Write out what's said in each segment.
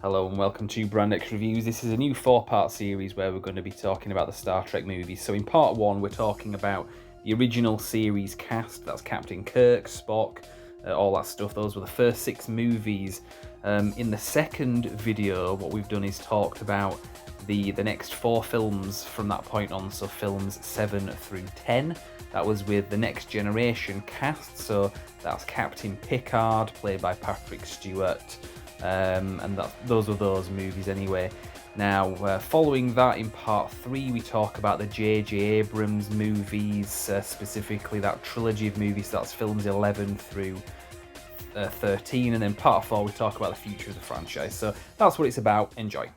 Hello and welcome to Brand X Reviews. This is a new 4-part series where we're going to be talking about the Star Trek movies. So in part 1 we're talking about the original series cast, that's Captain Kirk, Spock, all that stuff. Those were the first 6 movies. In the second video what we've done is talked about the next 4 films from that point on, so films 7 through 10. That was with the Next Generation cast, so that's Captain Picard, played by Patrick Stewart. And those were those movies anyway. Now, following that, in part 3, we talk about the J.J. Abrams movies, specifically that trilogy of movies. So that's films 11 through 13, and then part 4, we talk about the future of the franchise. So that's what it's about. Enjoy.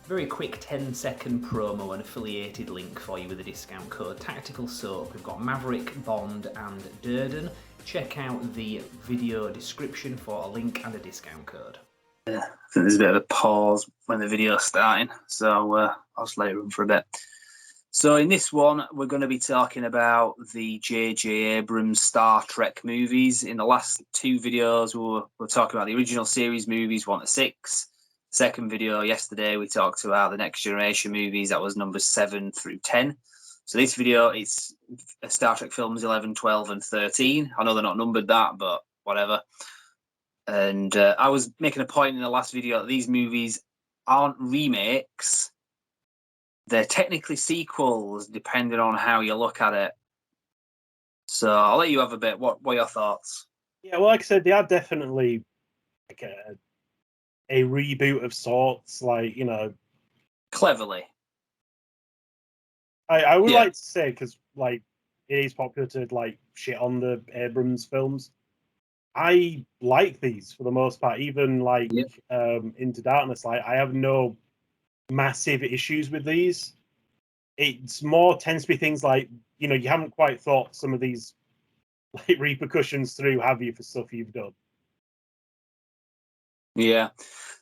Very quick 10-second promo and affiliated link for you with a discount code Tactical Soap. We've got Maverick, Bond, and Durden. Check out the video description for a link and a discount code. I think there's a bit of a pause when the video's starting, so I'll just let it run for a bit. So in this one, we're going to be talking about the J.J. Abrams Star Trek movies. In the last 2 videos, we're talking about the original series movies 1 to 6. Second video yesterday, we talked about the Next Generation movies. That was numbers 7 through 10. So this video, it's Star Trek films 11, 12, and 13. I know they're not numbered that, but whatever. And I was making a point in the last video that these movies aren't remakes. They're technically sequels, depending on how you look at it. So I'll let you have a bit. What are your thoughts? Yeah, well, like I said, they are definitely like a reboot of sorts. Like, you know, Cleverly. I would like to say, because like it is popular to like shit on the Abrams films. I like these for the most part, even like Into Darkness. Like, I have no massive issues with these. It's more tends to be things like, you know, you haven't quite thought some of these like repercussions through, have you, for stuff you've done? Yeah.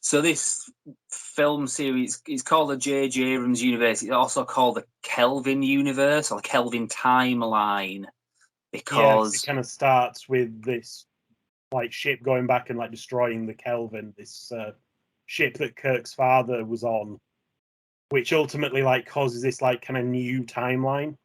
So this film series is called the J.J. Abrams Universe. It's also called the Kelvin Universe or the Kelvin Timeline, because it kind of starts with this like ship going back and like destroying the Kelvin, this ship that Kirk's father was on, which ultimately like causes this like kind of new timeline.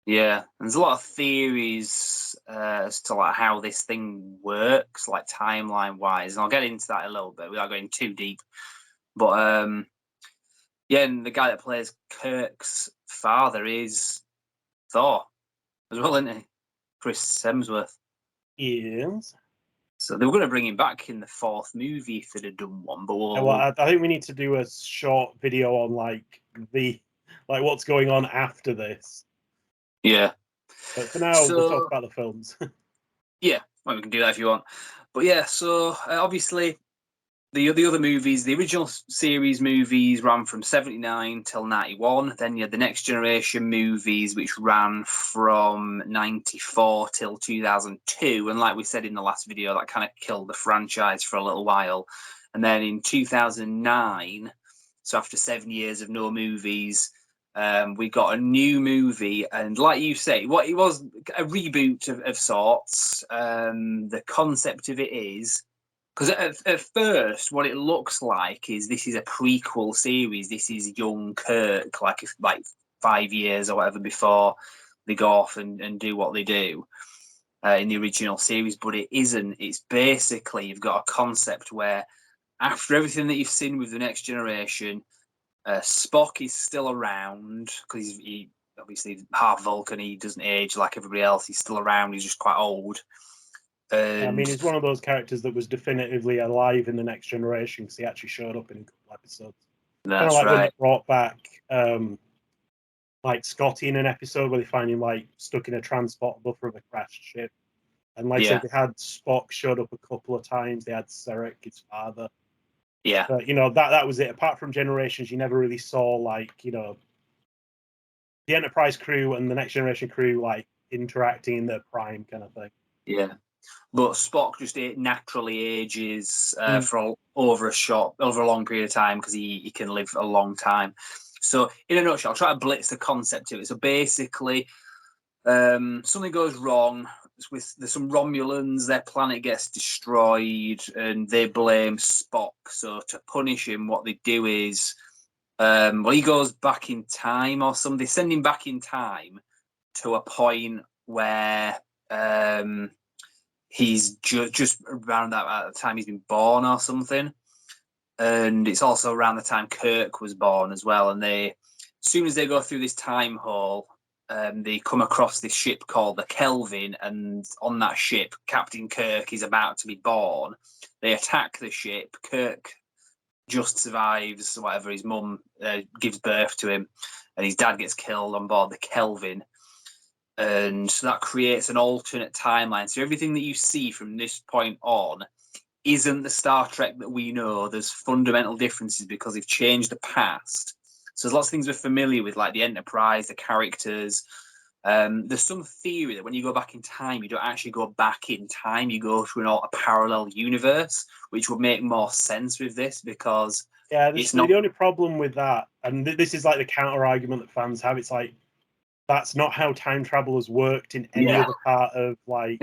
Yeah, there's a lot of theories as to like how this thing works, like timeline wise, and I'll get into that a little bit without going too deep. But yeah, and the guy that plays Kirk's father is Thor as well, isn't he? Chris Hemsworth. Yes. So they were going to bring him back in the 4th movie if they'd have done one, but I think we need to do a short video on like what's going on after this. Yeah. But for now, we'll talk about the films. Yeah, well, we can do that if you want. But yeah, so obviously the other movies, the original series movies ran from 79 till 91. Then you had the Next Generation movies, which ran from 94 till 2002. And like we said in the last video, that kind of killed the franchise for a little while. And then in 2009, so after 7 years of no movies, we got a new movie. And like you say, it was a reboot of sorts. The concept of it is, because at first, what it looks like is this is a prequel series. This is young Kirk, like 5 years or whatever before they go off and do what they do in the original series. But it isn't. It's basically, you've got a concept where after everything that you've seen with the Next Generation, Spock is still around because he obviously half Vulcan. He doesn't age like everybody else. He's still around. He's just quite old. I mean, he's one of those characters that was definitively alive in the Next Generation because he actually showed up in a couple episodes. That's kind of like right. when they brought back like Scotty in an episode where they find him like stuck in a transport buffer of a crashed ship. And like I said, they had Spock showed up a couple of times. They had Sarek, his father. Yeah. But, you know, that was it. Apart from Generations, you never really saw, like, you know, the Enterprise crew and the Next Generation crew, like, interacting in their prime kind of thing. Yeah. But Spock just naturally ages for over a long period of time because he can live a long time. So, in a nutshell, I'll try to blitz the concept of it. So, basically, Something goes wrong with some Romulans. Their planet gets destroyed, and they blame Spock. So to punish him, what they do is, he goes back in time or something. They send him back in time to a point where he's just around that at the time he's been born or something. And it's also around the time Kirk was born as well. And as soon as they go through this time hole, they come across this ship called the Kelvin, and on that ship, Captain Kirk is about to be born. They attack the ship. Kirk just survives, whatever. His mum gives birth to him, and his dad gets killed on board the Kelvin. And so that creates an alternate timeline. So everything that you see from this point on isn't the Star Trek that we know. There's fundamental differences because they've changed the past. So there's lots of things we're familiar with, like the Enterprise, the characters. There's some theory that when you go back in time, you don't actually go back in time. You go through a parallel universe, which would make more sense with this because it's not... The only problem with that, and this is like the counter argument that fans have. It's like that's not how time travel has worked in any other part of like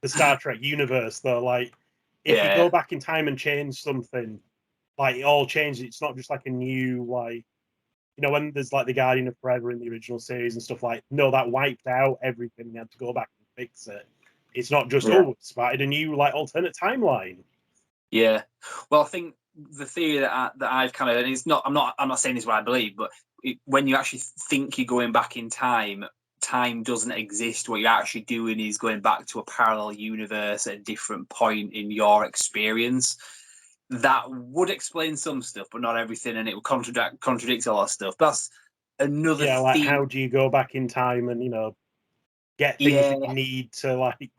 the Star Trek universe. Though, like if you go back in time and change something, like it all changes. It's not just like a new like. When there's like the Guardian of Forever in the original series and stuff like, no, that wiped out everything. You had to go back and fix it. It's not just it started a new like alternate timeline. Yeah, well, I think the theory that I've kind of, and it's not, I'm not saying this is what I believe, but when you actually think you're going back in time, time doesn't exist. What you're actually doing is going back to a parallel universe at a different point in your experience. That would explain some stuff, but not everything, and it would contradict a lot of stuff. That's another thing. Like how do you go back in time and get things that you need to like?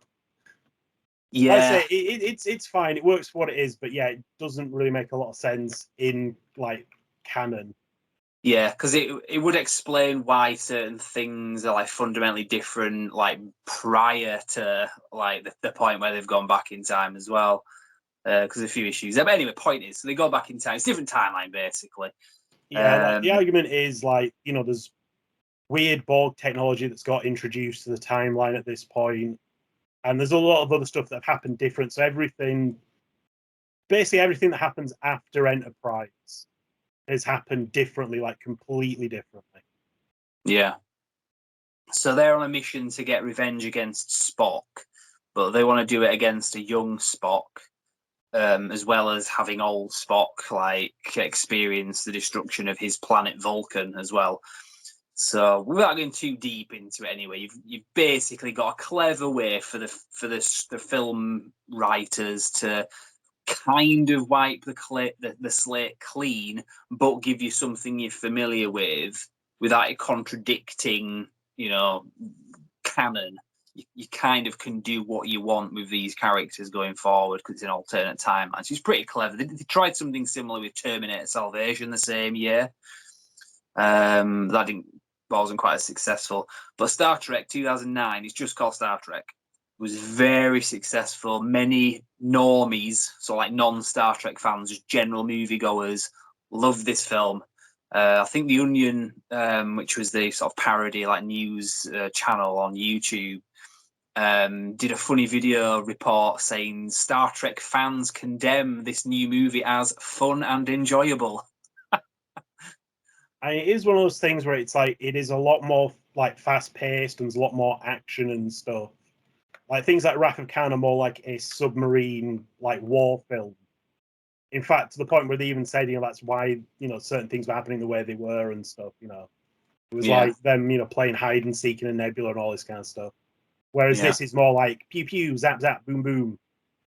Like I say, it's fine. It works for what it is, but it doesn't really make a lot of sense in like canon. Yeah, because it would explain why certain things are like fundamentally different, like prior to like the point where they've gone back in time as well. Because there's a few issues there. But anyway, point is, so they go back in time. It's a different timeline, basically. Like, the argument is, like, there's weird Borg technology that's got introduced to the timeline at this point, and there's a lot of other stuff that have happened different. So basically everything that happens after Enterprise has happened differently, like completely differently. Yeah. So they're on a mission to get revenge against Spock, but they want to do it against a young Spock. As well as having old Spock like experience the destruction of his planet Vulcan as well. So without going too deep into it, anyway, you've basically got a clever way for the film writers to kind of wipe the slate clean, but give you something you're familiar with without it contradicting, canon. You kind of can do what you want with these characters going forward because it's an alternate timeline. So it's pretty clever. They tried something similar with Terminator Salvation the same year. That wasn't quite as successful. But Star Trek 2009, it's just called Star Trek, was very successful. Many normies, so like non-Star Trek fans, just general moviegoers, loved this film. I think The Onion, which was the sort of parody like news channel on YouTube, did a funny video report saying Star Trek fans condemn this new movie as fun and enjoyable. It is one of those things where it's like it is a lot more like fast paced and there's a lot more action and stuff. Like things like Wrath of Khan are more like a submarine like war film. In fact, to the point where they even said, that's why certain things were happening the way they were and stuff. It was like them playing hide and seek in a nebula and all this kind of stuff. Whereas this is more like pew pew, zap zap, boom boom,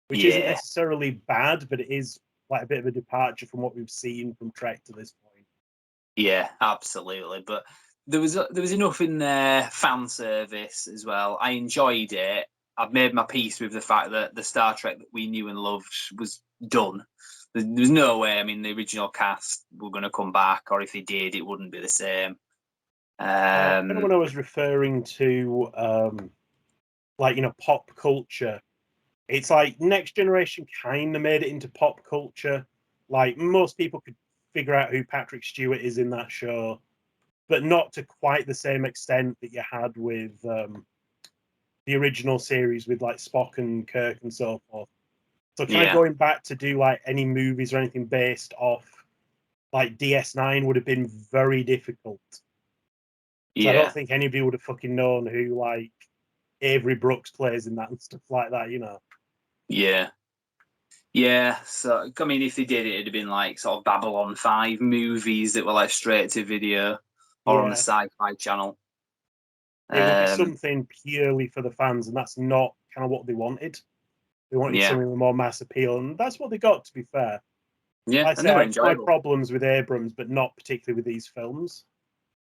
which isn't necessarily bad, but it is like a bit of a departure from what we've seen from Trek to this point. Yeah, absolutely. But there was enough in there, fan service as well. I enjoyed it. I've made my peace with the fact that the Star Trek that we knew and loved was done. There's no way. I mean, the original cast were going to come back, or if they did, it wouldn't be the same. When I was referring to pop culture, it's like Next Generation kind of made it into pop culture. Like most people could figure out who Patrick Stewart is in that show, but not to quite the same extent that you had with the original series with like Spock and Kirk and so forth. So kind of going back to do like any movies or anything based off like DS9 would have been very difficult. So I don't think anybody would have fucking known who like Avery Brooks plays in that and stuff like that, you know. Yeah, so I mean, if they did it, it'd have been like sort of Babylon 5 movies that were like straight to video or on the Sci-Fi Channel. It would be something purely for the fans, and that's not kind of what they wanted. They wanted something with more mass appeal, and that's what they got, to be fair. Yeah, Like I say, I have my problems with Abrams, but not particularly with these films.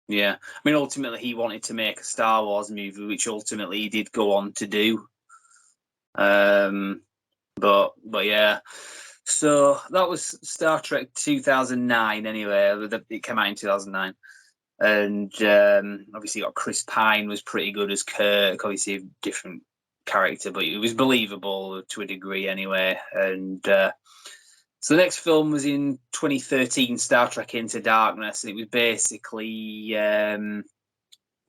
Yeah, I mean, ultimately, he wanted to make a Star Wars movie, which ultimately he did go on to do. But yeah, so that was Star Trek 2009. Anyway, it came out in 2009, and obviously, you got Chris Pine was pretty good as Kirk. Obviously, a different character, but it was believable to a degree anyway. And so the next film was in 2013, Star Trek Into Darkness. It was basically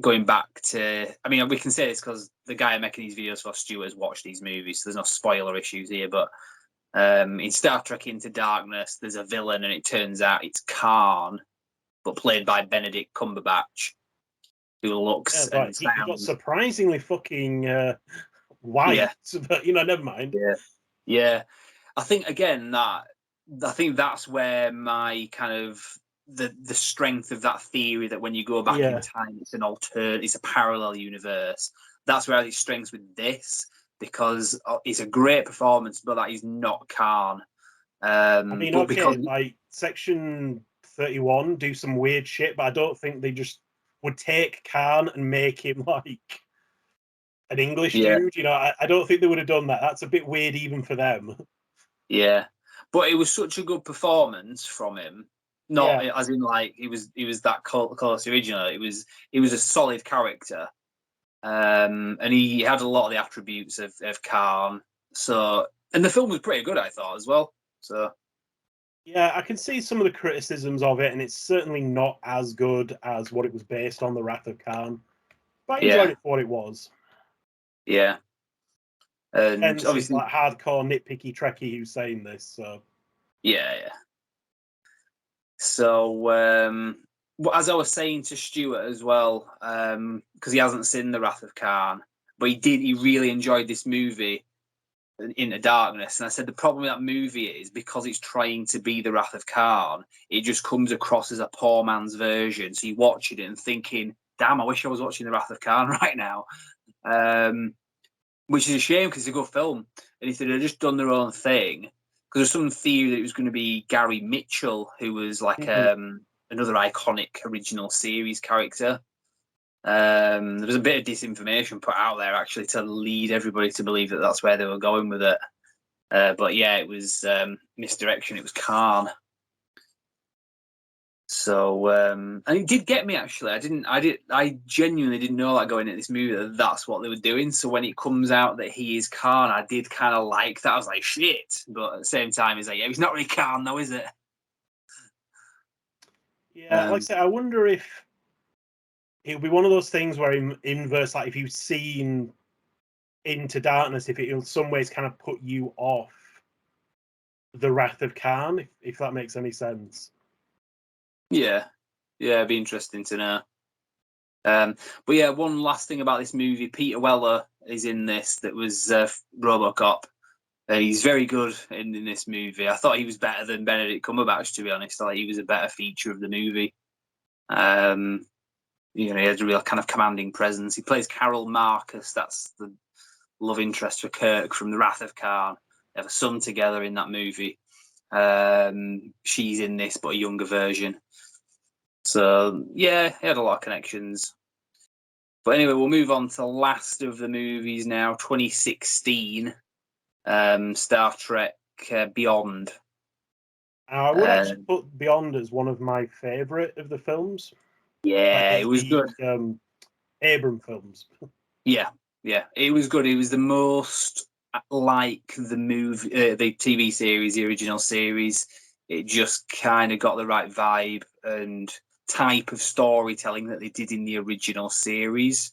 going back to, I mean, we can say this because the guy making these videos for Stuart has watched these movies, so there's no spoiler issues here. But in Star Trek Into Darkness, there's a villain, and it turns out it's Khan, but played by Benedict Cumberbatch, who looks and he got surprisingly fucking white, but you know, never mind. Yeah. I think again I think that's where my kind of the strength of that theory that when you go back in time, it's it's a parallel universe. That's where his strengths with this, because it's a great performance, but that is not Khan. I mean, like Section 31 do some weird shit, but I don't think they just would take Khan and make him like an English dude. You know, I don't think they would have done that. That's a bit weird even for them. Yeah, but it was such a good performance from him. Not as in like he was that close original. It was a solid character, and he had a lot of the attributes of Khan. So, and the film was pretty good, I thought, as well. So, yeah, I can see some of the criticisms of it, and it's certainly not as good as what it was based on, The Wrath of Khan. But I enjoyed it for what it was. Yeah. And hence obviously, like hardcore nitpicky Trekkie who's saying this. So yeah. So as I was saying to Stuart as well, because he hasn't seen The Wrath of Khan, but he really enjoyed this movie, Into Darkness. And I said the problem with that movie is because it's trying to be The Wrath of Khan, it just comes across as a poor man's version. So you watch it and thinking, damn, I wish I was watching The Wrath of Khan right now. Which is a shame because it's a good film. And if they'd have just done their own thing, because there's some theory that it was going to be Gary Mitchell, who was like another iconic original series character. There was a bit of disinformation put out there actually to lead everybody to believe that that's where they were going with it. But yeah, it was misdirection. It was Khan. So, and it did get me actually. I genuinely didn't know that going into this movie that that's what they were doing. So when it comes out that he is Khan, I did kind of like that. I was like, shit. But at the same time, he's like, yeah, he's not really Khan though, is it? Yeah, like I said, I wonder if it'll be one of those things where in inverse, like if you've seen Into Darkness, if it'll in some ways kind of put you off The Wrath of Khan, if that makes any sense. Yeah, it'd be interesting to know. But yeah, one last thing about this movie: Peter Weller is in this. That was RoboCop. He's very good in this movie. I thought he was better than Benedict Cumberbatch, to be honest. I thought he was a better feature of the movie. He has a real kind of commanding presence. He plays Carol Marcus. That's the love interest for Kirk from The Wrath of Khan. They have a son together in that movie. She's in this, but a younger version. So, yeah, he had a lot of connections. But anyway, we'll move on to the last of the movies now, 2016, Star Trek Beyond. I would actually put Beyond as one of my favourite of the films. Yeah, it was good. Abrams films. Yeah, it was good. It was the most like the movie, the TV series, the original series. It just kind of got the right vibe, and type of storytelling that they did in the original series.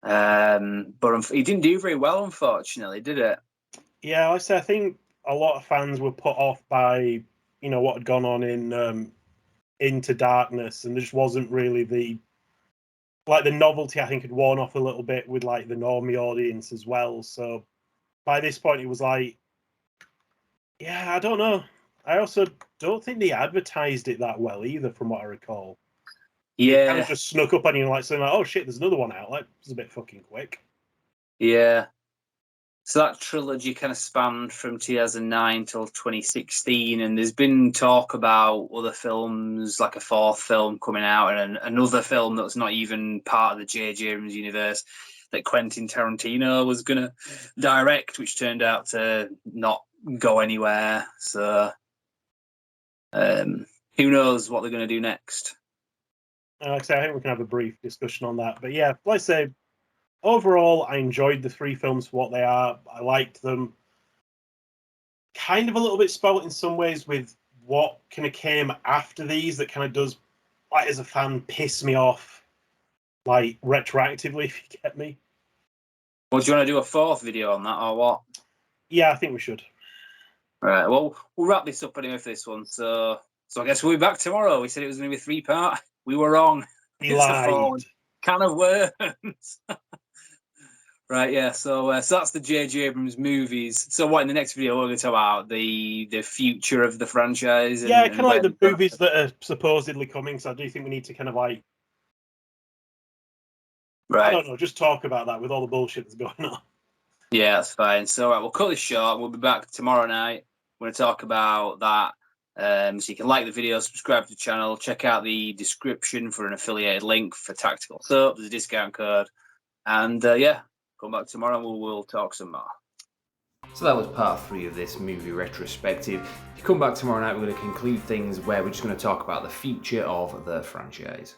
But he didn't do very well, unfortunately, did it? Yeah, like I say, I think a lot of fans were put off by what had gone on in Into Darkness, and there just wasn't really the novelty. I think had worn off a little bit with like the normie audience as well. So by this point, it was like, yeah, I don't know. I also don't think they advertised it that well either, from what I recall. It kind of Yeah, just snuck up on you, like saying, like, "Oh shit, there's another one out." Like, it was a bit fucking quick. yeah. So that trilogy kind of spanned from 2009 till 2016, and there's been talk about other films, like a fourth film coming out, and another film that's not even part of the J.J. Abrams universe that Quentin Tarantino was going to direct, which turned out to not go anywhere. So who knows what they're going to do next? Like I say, I think we can have a brief discussion on that. But yeah, like I say, overall, I enjoyed the three films for what they are. I liked them. Kind of a little bit spoilt in some ways with what kind of came after these that kind of does, like, as a fan, piss me off, like, retroactively, if you get me. Well, do you want to do a fourth video on that or what? Yeah, I think we should. Right, well, we'll wrap this up anyway for this one. So I guess we'll be back tomorrow. We said it was going to be a 3-part. We were wrong. He It's a lied. fourth can of worms. Right, yeah. So that's the J.J. Abrams movies. So what in the next video we're going to talk about the future of the franchise? Yeah, And kind of like the movies that are supposedly coming. So I do think we need to kind of like, I don't know, just talk about that with all the bullshit that's going on. Yeah, that's fine. So we'll cut this short. We'll be back tomorrow night. We're going to talk about that. So you can like the video, subscribe to the channel, check out the description for an affiliated link for Tactical Soap. There's a discount code. And yeah, come back tomorrow and we'll talk some more. So that was part 3 of this movie retrospective. If you come back tomorrow night, we're going to conclude things where we're just going to talk about the future of the franchise.